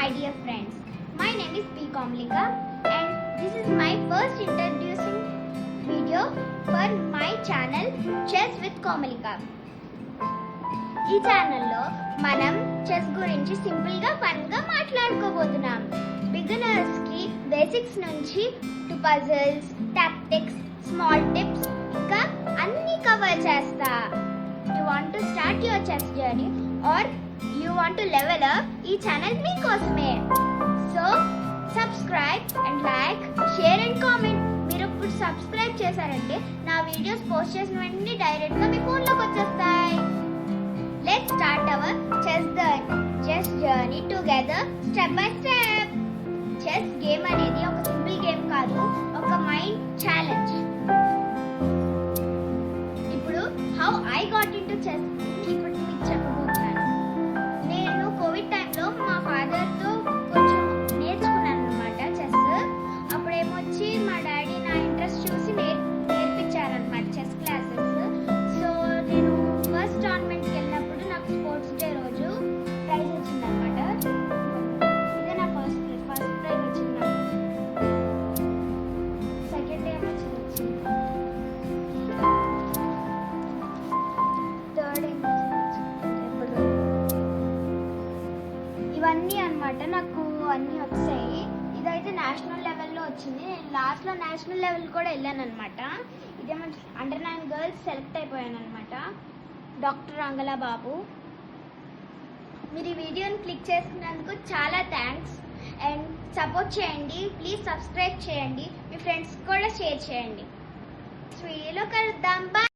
my dear friends. My name is P. Komlinga and this is my first introducing video for my channel Chess with Komalika. ఈ ఛానల్లో మనం chess గురించి సింపుల్గా ఫన్గా మాట్లాడుకోబోతున్నాం. బిగినర్స్కి basics నుంచి to puzzles, tactics, small tips ఇంకా అన్నీ cover చేస్తా. You want to start your chess journey or you want to level up, ఈ ఛానల్ మీకోసమే. So subscribe and like, share and comment. మీరు ఇప్పుడు సబ్స్క్రైబ్ చేశారంటే నా వీడియోస్ పోస్ట్ చేసిన వెంటనే డైరెక్ట్గా మీ ఫోన్లోకి వచ్చేస్తాయి. Let's start our chess journey together step by step. Chess game అనేది ఒక సింపుల్ గేమ్ కాదు, ఒక మైండ్ ఛాలెంజ్. ఇప్పుడు how I got in to chess ఇప్పుడు మీకు చెప్పబోతున్నాను. నేను కోవిడ్ టైంలో మా ఫాదర్తో కొంచెం నేర్చుకున్నాను అనమాట చెస్. అప్పుడేమొచ్చి మా డాడీ నా ఇంట్రెస్ట్ చూసి నేర్పించారనమాట చెస్ క్లాసెస్. సో నేను ఫస్ట్ టోర్నమెంట్కి వెళ్ళినప్పుడు నాకు స్పోర్ట్స్ డే రోజు ప్రైజ్ వచ్చిందనమాట. ఇదే నా ఫస్ట్ ప్రైజ్ వచ్చింది నాకు. సెకండ్ డే వచ్చింది, థర్డ్ ఇవన్నీ అనమాట నాకు అన్నీ వచ్చాయి. ఇదైతే నేషనల్ లెవెల్లో వచ్చింది. నేను లాస్ట్లో నేషనల్ లెవెల్ కూడా వెళ్ళాను అనమాట. ఇదేమో అండర్-9 గర్ల్స్ సెలెక్ట్ అయిపోయాను అనమాట. డాక్టర్ అంగలా బాబు. మీరు ఈ వీడియోని క్లిక్ చేసుకున్నందుకు చాలా థ్యాంక్స్ అండ్ సపోర్ట్ చేయండి. ప్లీజ్ సబ్స్క్రైబ్ చేయండి, మీ ఫ్రెండ్స్ కూడా షేర్ చేయండి. వీడియోలో కలుద్దాం. బాయ్.